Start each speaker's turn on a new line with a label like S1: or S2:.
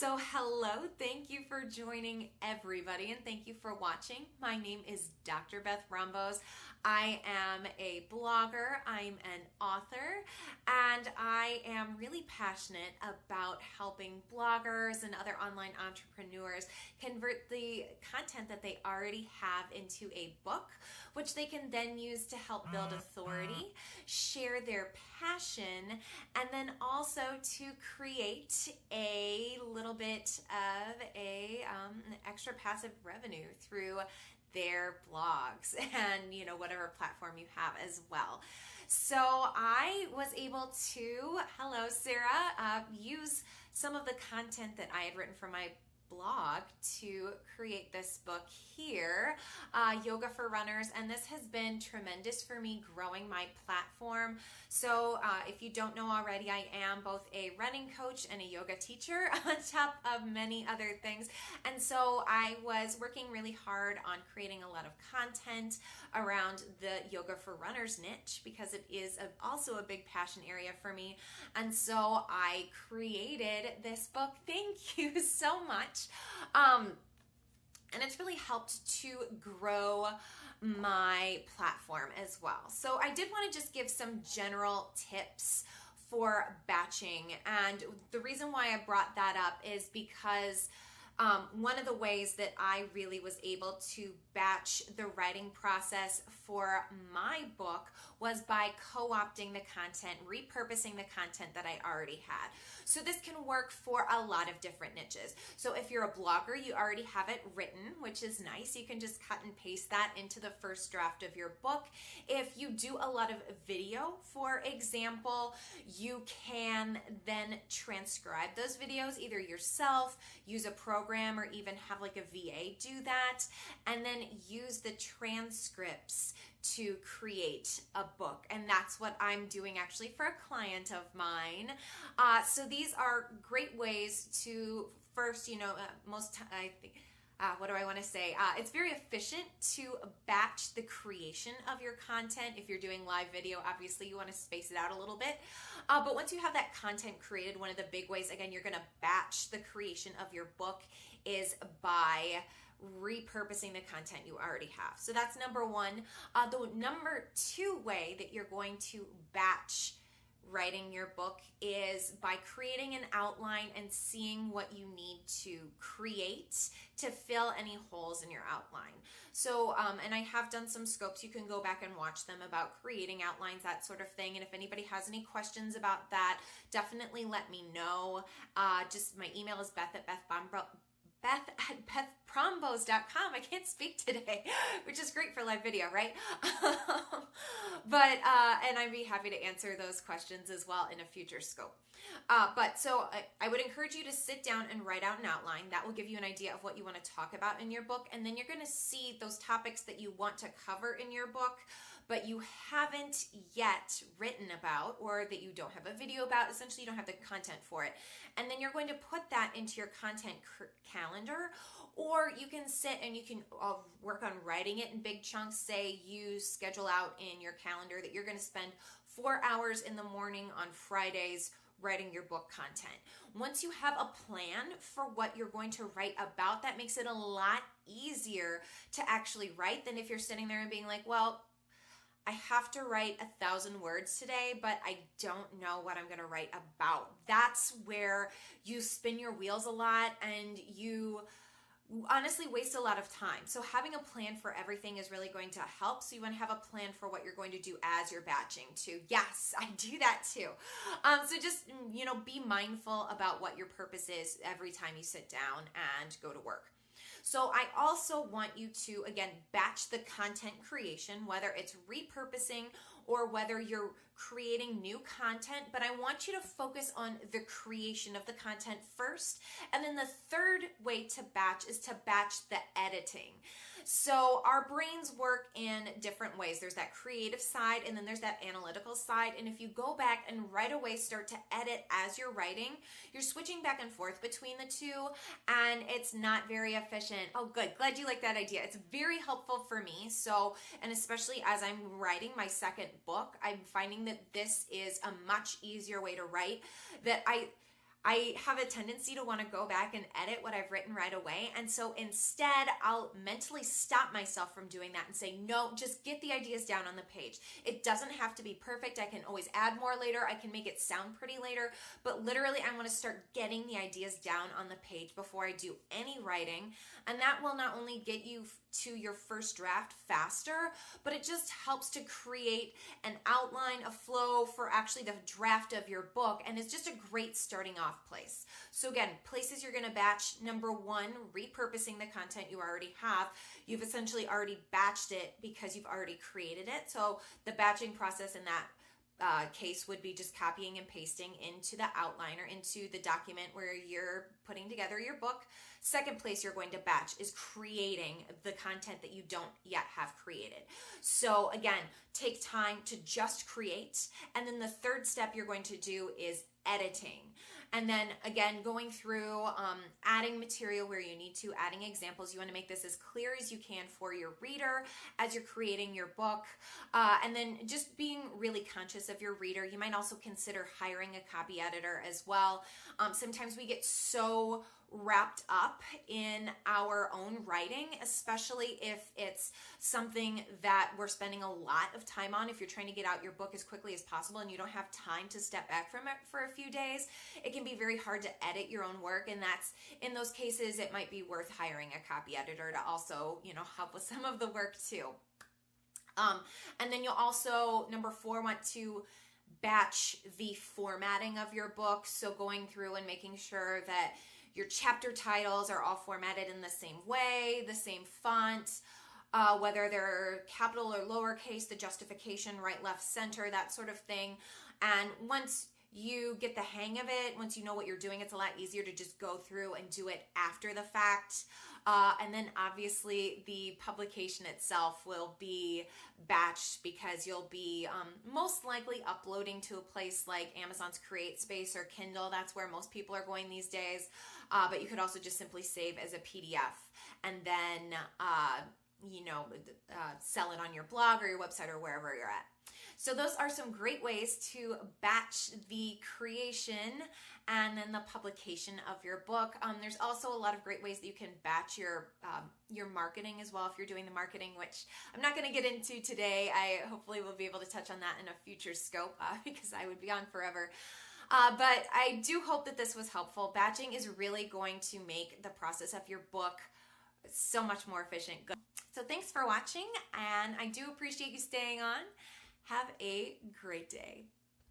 S1: So hello, thank you for joining everybody and thank you for watching. My name is Dr. Beth Brombosz. I am a blogger, I'm an author, and I am really passionate about helping bloggers and other online entrepreneurs convert the content that they already have into a book, which they can then use to help build authority, share their passion, and then also to create a little bit of an extra passive revenue through their blogs and whatever platform you have as well. So I was able to, hello Sarah, use some of the content that I had written for my blog to create this book here, Yoga for Runners, and this has been tremendous for me growing my platform. So if you don't know already, I am both a running coach and a yoga teacher on top of many other things, and so I was working really hard on creating a lot of content around the Yoga for Runners niche because it is also a big passion area for me, and so I created this book. Thank you so much. And it's really helped to grow my platform as well. So I did want to just give some general tips for batching. And the reason why I brought that up is because one of the ways that I really was able to batch the writing process for my book was by co-opting the content, repurposing the content that I already had. So this can work for a lot of different niches. So if you're a blogger, you already have it written, which is nice. You can just cut and paste that into the first draft of your book. If you do a lot of video, for example, you can then transcribe those videos either yourself, use a program, or even have like a VA do that, and then use the transcripts to create a book. And that's what I'm doing actually for a client of mine. So these are great ways to first, what do I want to say? It's very efficient to batch the creation of your content. If you're doing live video, obviously you want to space it out a little bit. But once you have that content created, one of the big ways, again, you're going to batch the creation of your book is by repurposing the content you already have. So that's number one. The number two way that you're going to batch writing your book is by creating an outline and seeing what you need to create to fill any holes in your outline. So, and I have done some scopes. You can go back and watch them about creating outlines, that sort of thing. And if anybody has any questions about that, definitely let me know. Just my email is beth@bethbrombosz.com. I can't speak today, which is great for live video, right? And I'd be happy to answer those questions as well in a future scope. So I would encourage you to sit down and write out an outline. That will give you an idea of what you want to talk about in your book. And then you're going to see those topics that you want to cover in your book, but you haven't yet written about, or that you don't have a video about. Essentially, you don't have the content for it. And then you're going to put that into your content calendar, or you can sit and you can work on writing it in big chunks. Say you schedule out in your calendar that you're going to spend 4 hours in the morning on Fridays writing your book content. Once you have a plan for what you're going to write about, that makes it a lot easier to actually write than if you're sitting there and being like, well, I have to write 1,000 words today, but I don't know what I'm going to write about. That's where you spin your wheels a lot and you honestly waste a lot of time. So having a plan for everything is really going to help. So you want to have a plan for what you're going to do as you're batching too. Yes, I do that too. So just, be mindful about what your purpose is every time you sit down and go to work. So I also want you to, again, batch the content creation, whether it's repurposing or whether you're creating new content, but I want you to focus on the creation of the content first. And then the third way to batch is to batch the editing. So our brains work in different ways. There's that creative side and then there's that analytical side. And if you go back and right away start to edit as you're writing, you're switching back and forth between the two and it's not very efficient. Oh, good. Glad you like that idea. It's very helpful for me. So, and especially as I'm writing my second book, I'm finding that this is a much easier way to write that I have a tendency to want to go back and edit what I've written right away. And so instead, I'll mentally stop myself from doing that and say, no, just get the ideas down on the page. It doesn't have to be perfect. I can always add more later. I can make it sound pretty later. But literally, I want to start getting the ideas down on the page before I do any writing. And that will not only get you to your first draft faster, but it just helps to create an outline, a flow for actually the draft of your book. And it's just a great starting off place. So again, places you're going to batch. Number one, repurposing the content you already have. You've essentially already batched it because you've already created it. So the batching process in that case would be just copying and pasting into the outline or into the document where you're putting together your book. Second place you're going to batch is creating the content that you don't yet have created. So again, take time to just create. And then the third step you're going to do is editing. And then again, going through adding material where you need to, adding examples. You want to make this as clear as you can for your reader as you're creating your book. And then just being really conscious of your reader. You might also consider hiring a copy editor as well. Sometimes we get so wrapped up in our own writing, especially if it's something that we're spending a lot of time on. If you're trying to get out your book as quickly as possible and you don't have time to step back from it for a few days, it can be very hard to edit your own work. And that's, in those cases, it might be worth hiring a copy editor to also, help with some of the work too. And then you'll also, number 4, want to batch the formatting of your book. So going through and making sure that your chapter titles are all formatted in the same way, the same font, whether they're capital or lowercase, the justification, right, left, center, that sort of thing. And once you get the hang of it, once you know what you're doing, it's a lot easier to just go through and do it after the fact. And then obviously the publication itself will be batched because you'll be most likely uploading to a place like Amazon's CreateSpace or Kindle. That's where most people are going these days. But you could also just simply save as a PDF and then sell it on your blog or your website or wherever you're at. So those are some great ways to batch the creation and then the publication of your book. There's also a lot of great ways that you can batch your marketing as well if you're doing the marketing, which I'm not going to get into today. I hopefully will be able to touch on that in a future scope because I would be on forever. But I do hope that this was helpful. Batching is really going to make the process of your book so much more efficient. So thanks for watching, and I do appreciate you staying on. Have a great day.